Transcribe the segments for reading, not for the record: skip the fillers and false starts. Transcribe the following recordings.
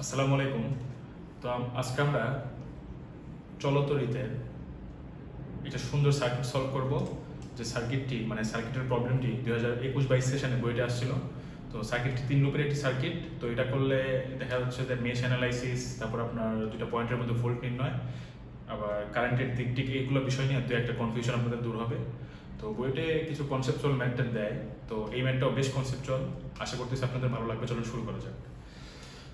আসসালামু আলাইকুম। তো আজকে আমরা চলতরিতে একটা সুন্দর সার্কিট সলভ করব। যে সার্কিটটি মানে সার্কিটের প্রবলেমটি 2021-22 সেশনে বইটা আসছিল। তো সার্কিটটি 3 লুপের একটি সার্কিট। তো এটা করলে দেখা যাচ্ছে যে মেশ অ্যানালাইসিস, তারপর আপনার দুটো পয়েন্টের মধ্যে ভোল্ট নির্ণয়, আবার কারেন্টের দিক থেকে এইগুলো বিষয় নিয়ে একটা কনফিউশন আপনাদের দূর হবে। তো বইতে কিছু কনসেপচুয়াল ম্যাথড দেয়। তো এই ম্যাথটাও বেশ কনসেপচুয়াল, আশা করতেছি আপনাদের ভালো লাগবে। চলুন শুরু করা যাক।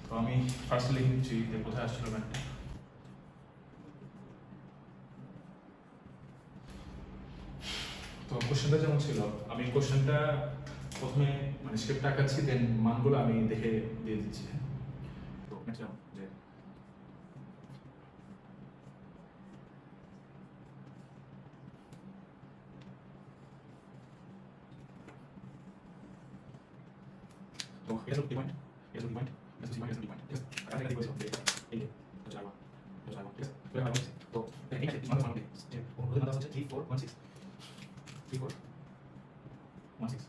তো আমি ফার্স্ট লিখে দিচ্ছি যে কোথায় আসছিল ম্যাথটা। তো কোশ্চেনটা যেমন ছিল, আমি কোশ্চেনটা প্রথমে মানে স্ক্রিপ্ট আঁকাচ্ছি, দেন মানগুলো আমি দেখে দিয়ে দিচ্ছি। তো যে তো এটা হলো পয়েন্ট, এটা হলো পয়েন্ট, এটা হলো পয়েন্ট, এটা হলো পয়েন্ট। ঠিক আছে, আর আমি বলছিলাম যে এই যে হচ্ছে আইওয়ান, হচ্ছে আইওয়ান। ঠিক আছে, তো আমি বলছি তো এইখানে মান যে ওদের মান হচ্ছে 3416, 3416,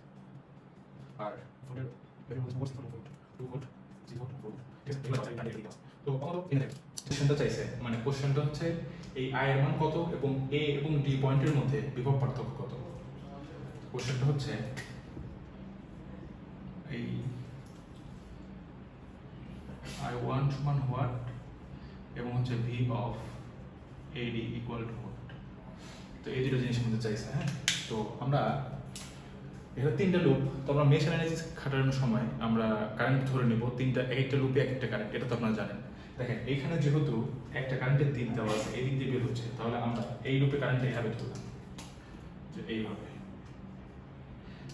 আর ভোল্টের ভ্যালু হচ্ছে 4 ভোল্ট, 2 ভোল্ট, 3 ভোল্ট, 4 ভোল্ট। ঠিক আছে, এগুলো চাই কারেন্ট দিতে। তো কত এনে কোশ্চেনটা চাইছে, মানে কোশ্চেনটা হচ্ছে এই আই এর মান কত এবং এ এবং ডি পয়েন্টের মধ্যে বিভব পার্থক্য কত। কোশ্চেনটা হচ্ছে এই I1 সমান হোয়াট এবং হচ্ছে V of eddy equal to what. তো এই দুটো জিনিসের মধ্যে চাইছে। হ্যাঁ, তো আমরা এটা 3টা লুপ। তো আমরা মেশ অ্যানালাইসিস খাটানোর সময় আমরা কারেন্ট ধরে নেব তিনটা, একটা লুপে একটা কারেন্ট, এটা তো আপনারা জানেন। দেখেন এইখানে যেহেতু একটা কারেন্টের দিক দেওয়া আছে, এই দিক দিয়ে বের হচ্ছে, তাহলে আমরা এই লুপে কারেন্টটা এইভাবে ধরলাম, যে এইভাবে।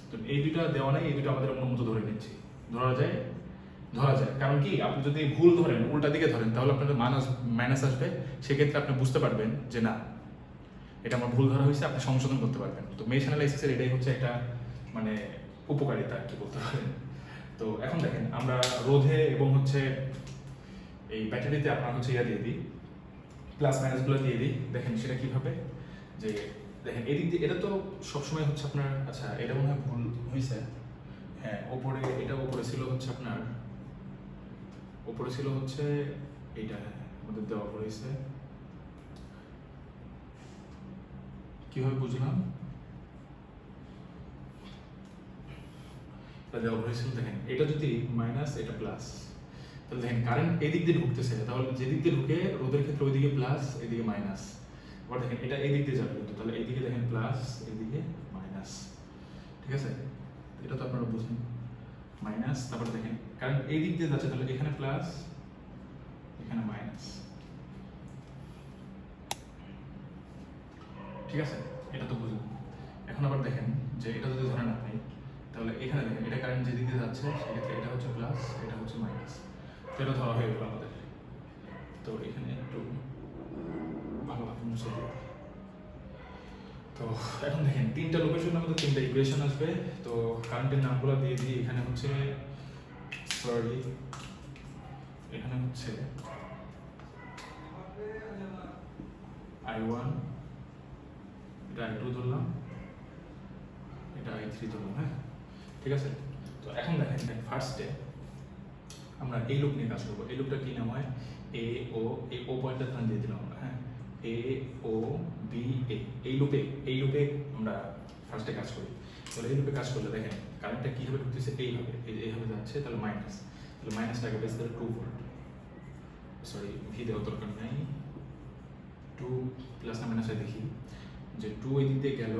তো এই দুটা দেওয়া নাই, এই দুটো আমাদের মন মতো ধরে নিচ্ছি। ধরা যায়, ধরা যায়। কারণ কি, আপনি যদি ভুল ধরেন, উল্টা দিকে ধরেন, তাহলে আপনাদের মাইনাস আসবে। সেক্ষেত্রে আপনি বুঝতে পারবেন যে না, এটা আমার ভুল ধরা হয়েছে, আপনি সংশোধন করতে পারবেন। তো মেশ অ্যানালাইসিসের এটাই হচ্ছে একটা মানে উপকারিতা আর কি বলতে পারেন। তো এখন দেখেন আমরা রোধে এবং হচ্ছে এই ব্যাটারিতে আপনার হচ্ছে ইয়া দিয়ে দিই, প্লাস মাইনাসগুলো দিয়ে দিই। দেখেন সেটা কিভাবে, যে দেখেন এদিক দিয়ে এটা তো সবসময় হচ্ছে আপনার, আচ্ছা এটা মনে হয় ভুল হয়েছে। হ্যাঁ, ওপরে এটা ওপরে ছিল হচ্ছে আপনার, ওপরে ছিল হচ্ছে এইটা, আমাদের দেওয়া হয়েছে। কিভাবে বুঝলাম দেওয়া হয়েছিল, দেখেন এটা যদি মাইনাস এটা প্লাস, তাহলে দেখেন কারেন্ট এদিক দিয়ে ঢুকতেছে, তাহলে যেদিক দিয়ে ঢুকে রোধের ক্ষেত্রে ওইদিকে প্লাস, এদিকে মাইনাস। আবার দেখেন এটা এদিক দিয়ে যাবে কিন্তু, তাহলে এইদিকে দেখেন প্লাস, এদিকে মাইনাস। ঠিক আছে, এটা তো আপনারা বুঝেন, মাইনাস। তারপর দেখেন কারেন্ট এই দিক দিয়ে যাচ্ছে, তাহলে এখানে প্লাস, এখানে মাইনাস। ঠিক আছে, এটা তো বুঝুন। এখন আবার দেখেন যে এটা যদি ধরেন আপনি, তাহলে এখানে দেখেন এটা কারেন্ট যেদিকে যাচ্ছে, সেক্ষেত্রে এটা হচ্ছে প্লাস, এটা হচ্ছে মাইনাস। তো এটা ধরা হয়ে গেল আমাদের। তো এখানে একটু ভালোভাবে মুছে দিই। তো এখন দেখেন 3টা লুপের জন্য আমাদের 3টা ইকুয়েশন আসবে। তো কারেন্টের নামগুলো দিয়ে দিই। এখানে হচ্ছে সরি, এখানে হচ্ছে I1, এটা I2 ধরলাম, এটা I3 ধরলাম। হ্যাঁ, ঠিক আছে। তো এখন দেখেন ফার্স্টে আমরা এই লুপ নিয়ে কাজ করবো। এই লুপটা কি নাম হয়, এ ও, এই ও পয়েন্টটা ধান দিয়ে দিলাম আমরা। হ্যাঁ, এ ও বি এ, এই লুপে আমরা ফার্স্টে কাজ করি। তাহলে এই লুপে কাজ করলে দেখেন কারেন্টটা কীভাবে ঢুকতেছে, এইভাবে এইভাবে যাচ্ছে, তাহলে মাইনাস, তাহলে মাইনাসটাকে বেশ তাহলে 2 ভোল্ট, সরি ভি দেওয়ার দরকার নাই, 2 প্লাস না মাইনাসে দেখি যে 2 এই দিক দিয়ে গেল,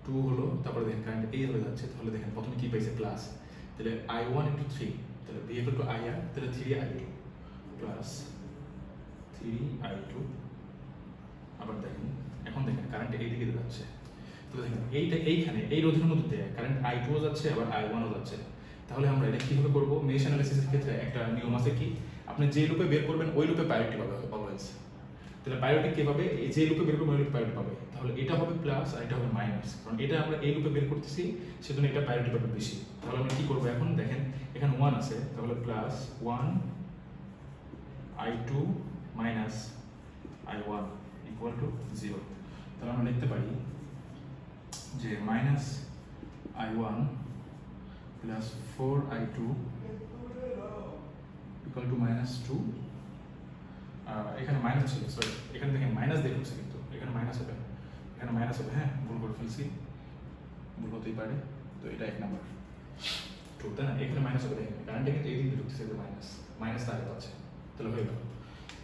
2 হলো, তারপরে দেখেন কারেন্ট এইভাবে যাচ্ছে, তাহলে দেখেন প্রথমে কি পাইছে প্লাস, তাহলে I1 into 3, তাহলে V equal to IR, তাহলে 3I2 প্লাস 3I2। আবার দেখেন, এখন দেখেন কারেন্ট এই দিকে যাচ্ছে, তো দেখেন এইখানে এই রোধের মধ্যে দিয়ে কারেন্ট I2 ও যাচ্ছে, আবার I1 ও যাচ্ছে। তাহলে আমরা এটা কিভাবে করবো, মেশ অ্যানালাইসিসের ক্ষেত্রে একটা নিয়ম আছে কি, আপনি যে লুপে বের করবেন ওই লুপে প্রায়োরিটি পাবে অলওয়েজ। তাহলে প্রায়োরিটি কে পাবে, এই যে লুপে বের করবে ওই লুপে প্রায়োরিটি পাবে। তাহলে এটা হবে প্লাস আর এটা হবে মাইনাস, কারণ এটা আমরা এই লুপে বের করতেছি, সেজন্য এটা প্রায়োরিটি পাবে বেশি। তাহলে আমরা কি করবো, এখন দেখেন এখানে 1 আছে, তাহলে plus 1 I2 minus I1 equal to 0। তাহলে আমরা লিখতে পারি যে minus I1 plus 4I2 equal to -2, এখানে মাইনাস ছিল, সরি এখানে দেখেন মাইনাস দিয়ে ঢুকছে, কিন্তু এখানে মাইনাস হবে, এখানে মাইনাস হবে, হ্যাঁ ভুল করে ফেলছি, ভুল হতেই পারে। তো এটা 1 নাম্বার ট্রু, তাই না? এখানে মাইনাস হবে, দেখেন কারেন্টে কিন্তু এই দিক দিয়ে ঢুকতেছে, মাইনাস মাইনাস তার আছে, তাহলে হয়ে গেল।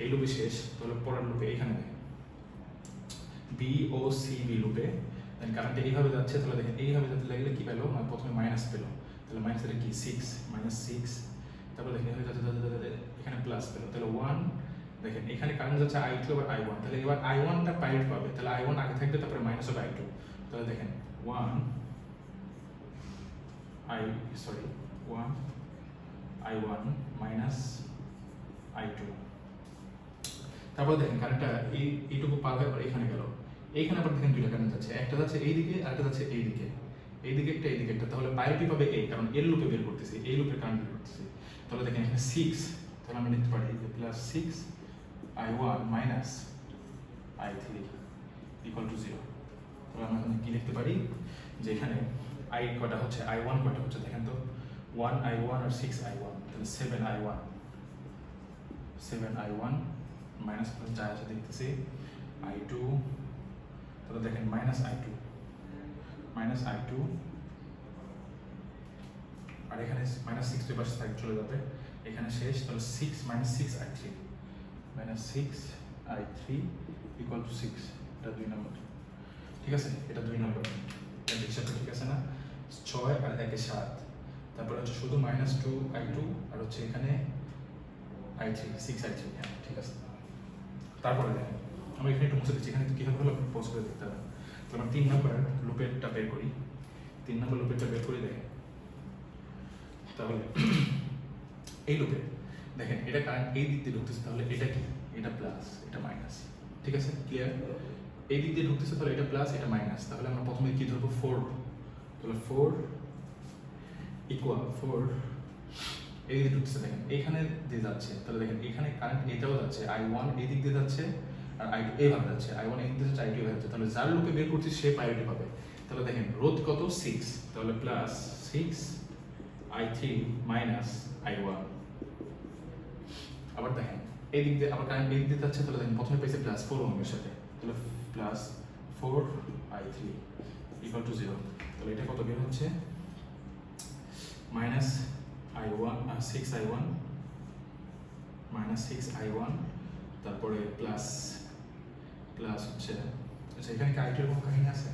এই লুপে শেষ, তাহলে পরের লুপে এইখানে দেখেন বি ও সি বি লুপে দেন কারেন্টে এইভাবে যাচ্ছে, তাহলে দেখেন এইভাবে যেতে লাগলে কি পেলো, মানে প্রথমে মাইনাস পেলো, তাহলে মাইনাস এটা কি 6 -6, তারপরে দেখেন এইভাবে যাতে এখানে প্লাস পেলো, তাহলে 1, দেখেন এখানে কারেন্ট যাচ্ছে I2 আবার I1, তাহলে এবার I1টা পাইরেট পাবে, তাহলে I1 আগে থাকবে, তারপরে মাইনাস হবে I2, তাহলে দেখেন 1 I1 মাইনাস I2, তারপর দেখেন কারেন্টটা এইটুকু পার হয়ে আবার এখানে গেল, এইখানে আবার দেখেন দুইটা কারেন্ট যাচ্ছে, একটা যাচ্ছে এইদিকে আর একটা যাচ্ছে এইদিকে, এইদিকে একটা, তাহলে পাইরেটই পাবে এই, কারণ এর লুপে বের করতেছি, এই লুপে কারেন্ট বের করতেছি, তাহলে দেখেন এখানে 6, তাহলে আমরা লিখতে পারি যে plus 6 I1 minus I3 equal to 0, তাহলে আমরা এখানে কি লিখতে পারি যে এখানে I কয়টা হচ্ছে, I1 কয়টা হচ্ছে দেখেন তো, 1 I1 আর 6 I1, তাহলে 7 I1 মাইনাস যা আছে দেখতেছি I2, তাহলে দেখেন মাইনাস I2 আর এখানে মাইনাস 6 দুই পাশে সাইড চলে যাবে, এখানে শেষ, তাহলে 6 -6 I3 ইকুয়াল টু 6, এটা 2 নম্বর, ঠিক আছে, এটা 2 নম্বর, এটা হিসাবটা ঠিক আছে না, 6 আর 1 এ 7, তারপরে হচ্ছে শুধু -2 I2 আর হচ্ছে এখানে I3 6 I3, হ্যাঁ ঠিক আছে। তারপরে দেখেন আমরা এখানে একটু মুছে দিচ্ছি, এখানে কীভাবে হলো পোস্ট করে দেখতে হবে, তো আমরা 3 নম্বর লুপেরটা বের করি, 3 নম্বর লুপেরটা বের করে দেখেন, তাহলে এই লুপে দেখেন এটা কারেন্ট এই দিক দিয়ে ঢুকতেছে, তাহলে এটা কি, এটা প্লাস এটা মাইনাস, ঠিক আছে ক্লিয়ার, এই দিক দিয়ে ঢুকতেছে, তাহলে এটা প্লাস এটা মাইনাস, তাহলে আমরা প্রথমে কি ধরবো 4, তাহলে 4 ইকুয়াল 4 এই দিকে ঢুকতেছে, দেখেন এইখানে দিয়ে যাচ্ছে, তাহলে দেখেন এখানে কারেন্ট এটাও যাচ্ছে, I1 এই দিক দিয়ে যাচ্ছে আর I2 এইভাবে যাচ্ছে, I1 এই দিক দিয়ে যাচ্ছে, I2 এইভাবে যাচ্ছে, তাহলে যার লুপে বের করছি সে প্রায়োরিটি পাবে, তাহলে দেখেন রোধ কত 6, তাহলে প্লাস 6 I3 মাইনাস I1, আবার দেখেন এই দিক দিয়ে আবার কারেন্ট এই দিক দিয়ে যাচ্ছে, তাহলে দেখেন প্রথমে পেয়েছে প্লাস 4 ওহমের সাথে, তাহলে প্লাস 4 I3 ইকুয়াল টু 0, তাহলে এটা কত বের হচ্ছে minus I1 6 I1 minus 6 I1, তারপরে প্লাস হচ্ছে, আচ্ছা এখানে কি I2 এর কোনো কাহিনী আছে,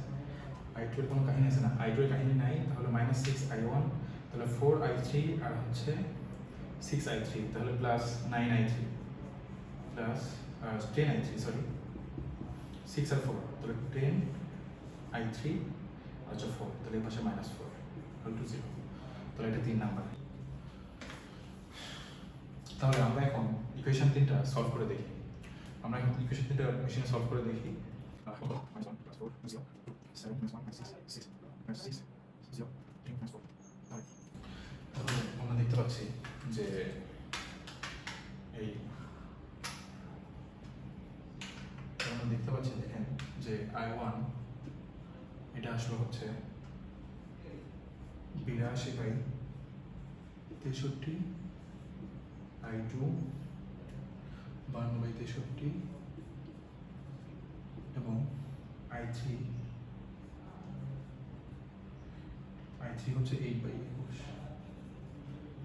I2 এর কোনো কাহিনী আছে না, I2 এর কাহিনী নাই, তাহলে মাইনাস 6 I1, তাহলে 4 I3 আর হচ্ছে 6 I3, তাহলে plus 9 I3 plus 10 I3, sorry 6 আর 4, তাহলে 10 I3 আচ্ছা 4, তাহলে এই পাশে -4 ইকুয়াল টু 0, তাহলে এটা 3 নাম্বার। তাহলে আমরা এখন ইকুয়েশন 3টা সলভ করে দেখি, আমরা এখন ইকুয়েশন 3টা মেশিনে সলভ করে দেখি, তাহলে আমরা দেখতে পাচ্ছি যে আমরা দেখতে পাচ্ছি দেখেন যে I1 এটা আসলে হচ্ছে 82/63, I2 52/63 এবং I3 হচ্ছে 8/21,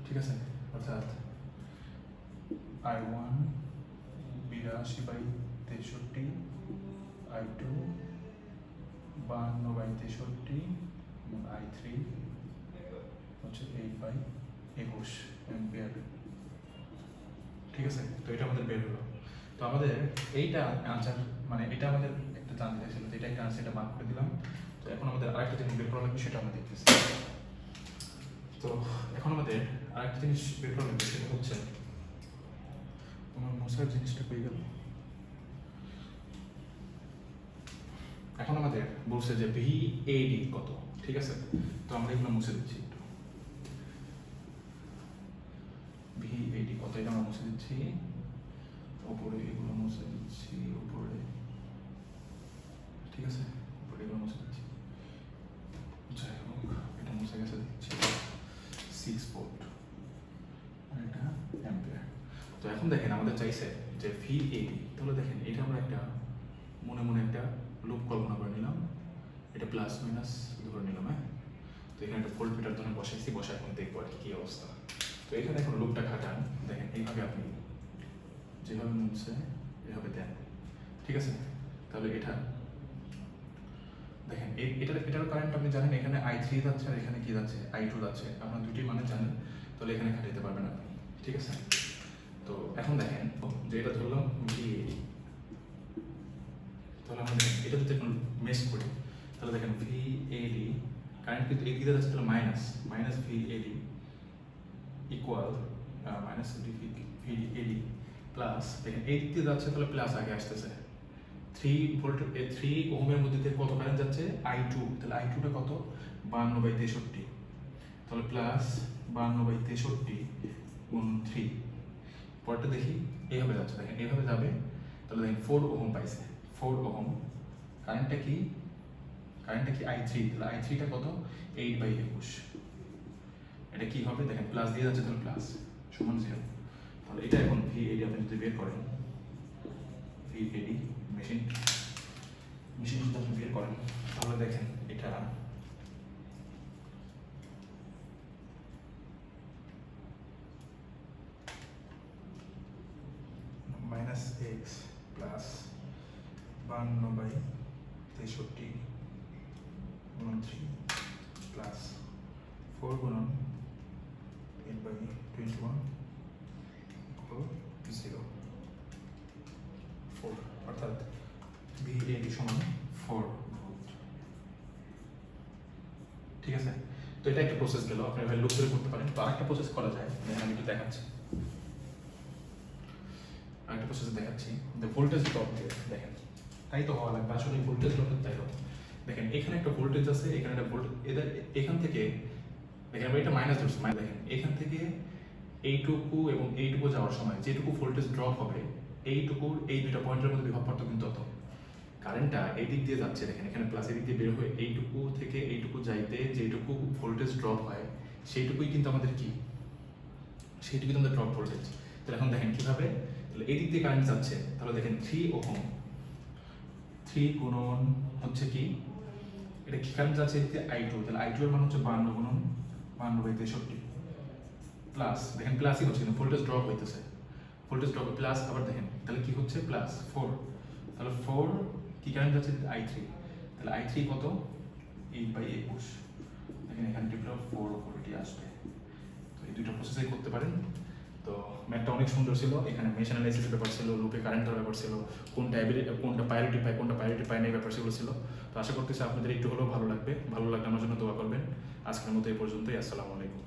ঠিক আছে, অর্থাৎ I1 82/63, I2 52/63 এবং I3 হচ্ছে 8/21 অ্যাম্পিয়ার, ঠিক আছে, তো এটা আমাদের বের হলো। তো আমাদের এইটা আনসার, মানে এটা আমাদের একটা জানতে চাইছিল, তো এটা একটা আনসার, এটা মার্ক করে দিলাম। তো এখন আমাদের আরেকটা জিনিস বের করা লাগবে, সেটা আমরা দেখতেছি। তো এখন আমাদের আরেকটা জিনিস বের করা লাগবে, সেটা হচ্ছে তোমার মশার জিনিসটা পেয়ে গেল। এখন আমাদের বলছে যে VAD কত, ঠিক আছে, তো আমরা এগুলো মুছে দিচ্ছি একটু, VAD কত এটা আমরা মুছে দিচ্ছি, উপরে এগুলো মুছে দিচ্ছি, উপরে, ঠিক আছে, উপরে এগুলো মুছে দিচ্ছি, যাই হোক এটা মুছে গেছে, দিচ্ছি 6 ভোল্ট আর এটা অ্যাম্পিয়ার। এখন দেখেন আমাদের চাইছে যে VAD, তাহলে দেখেন এটা আমরা একটা মনে মনে একটা লুপ কল্পনা করে নিলাম, এটা প্লাস মাইনাস ধরে নিলাম। হ্যাঁ, তো এখানে একটা ভোল্ট মিটার ধরে বসাইছি, বসে এখন দেখবো আর কি অবস্থা। তো এখানে এখন লুপটা খাটান, দেখেন এইভাবে আপনি যেভাবে মনছে এভাবে দেন, ঠিক আছে? তাহলে এটা দেখেন এটার কারেন্ট আপনি জানেন, এখানে I3 যাচ্ছে আর এখানে কি যাচ্ছে I2 যাচ্ছে, আপনার দুটি মানে জানেন, তাহলে এখানে খাটাইতে পারবেন আপনি, ঠিক আছে? তো এখন দেখেন যে এটা ধরলাম VAD, তাহলে আমরা দেখেন এটা যদি এখন মেশ করি, তাহলে দেখেন VAD কারেন্ট কিন্তু এই দিকে যাচ্ছে, তাহলে minus VAD equal minus VAD plus, দেখেন এই দিক দিয়ে যাচ্ছে তাহলে প্লাস আগে আসতেছে 3 ভোল্ট, 3 ওহমের মধ্যে থেকে কত কারেন্ট যাচ্ছে I2, তাহলে I2টা কত 52/63, তাহলে প্লাস 52/63 গুণ 3, পরেরটা দেখি এইভাবে যাচ্ছে, দেখেন এইভাবে যাবে, তাহলে দেখেন 4 ওহম পাইছে, 4 ওহম কারেন্টটা কি I3, তাহলে I3টা কত 8/21, এটা কি হবে দেখেন প্লাস দিয়ে যাচ্ছে, তাহলে প্লাস সমান 0, তাহলে এটা এখন VAD আপনি যদি বের করেন, VAD মেশিন যদি আপনি বের করেন, তাহলে দেখেন এটা মাইনাস এক্স প্লাস 52/63 গুণন 3 প্লাস 4 গুণন 8/21 0, 4, অর্থাৎ VAD সমান 4 ভোল্ট, ঠিক আছে? তো এটা একটা প্রসেস গেল, আপনি এভাবে লুপ ধরে করতে পারেন। তো আরেকটা প্রসেস করা যায়, আমি একটু দেখাচ্ছি, আরেকটা প্রসেস দেখাচ্ছি। ভোল্টেজ ড্রপ দিয়ে দেখেন, তাই তো হওয়া লাগবে আসলে ভোল্টেজ ড্রপ, তাই তো দেখেন এখানে একটা ভোল্টেজ আছে, এখানে একটা ভোল্টেজ, এখান থেকে দেখেন আমরা এটা মাইনাস ধরছি, দেখেন এখান থেকে এইটুকু এবং এইটুকু যাওয়ার সময় যেটুকু ভোল্টেজ ড্রপ হবে, এইটুকুর এই দুইটা পয়েন্টের মধ্যে বিভব পার্থক্য কিন্তু তত, কারেন্টটা এই দিক দিয়ে যাচ্ছে, দেখেন এখানে প্লাস এদিক দিয়ে বের হয়ে এইটুকু থেকে এইটুকু যাইতে যেটুকু ভোল্টেজ ড্রপ হয় সেইটুকুই কিন্তু আমাদের কি, সেইটুকুই আমাদের ড্রপ ভোল্টেজ। তাহলে এখন দেখেন কিভাবে, তাহলে এই দিক দিয়ে কারেন্ট যাচ্ছে, তাহলে দেখেন 3 ওহম, 3 গুণন হচ্ছে কি, এটা কি কারেন্ট যাচ্ছে এদিকে I2, তাহলে I2 এর মান হচ্ছে 52 গুণন 52/63 প্লাস, দেখেন প্লাসই হচ্ছে কিন্তু ভোল্টেজ ড্রপ হইতেছে, ভোল্টেজ ড্রপ প্লাস, আবার দেখেন তাহলে কি হচ্ছে প্লাস 4, তাহলে 4 কি কারেন্ট যাচ্ছে I3, তাহলে I3 কত 8/21, দেখেন এখানে টিপটা 4 ভোল্টই আসবে। তো এই দুটো প্রসেসই করতে পারেন। তো ম্যাথটা অনেক সুন্দর ছিল, এখানে মেশ অ্যানালাইসিসের ব্যাপার ছিল, লুপে কারেন্ট ধরার ব্যাপার ছিল, কোনটা প্রায়োরিটি পায় কোনটা প্রায়োরিটি পায় না, এই ব্যাপার সেগুলো ছিল। তো আশা করতেছি আপনাদের একটু হলেও ভালো লাগবে, ভালো লাগলে আমার জন্য দোয়া করবেন। আজকের মতো এই পর্যন্তই, আসসালামু আলাইকুম।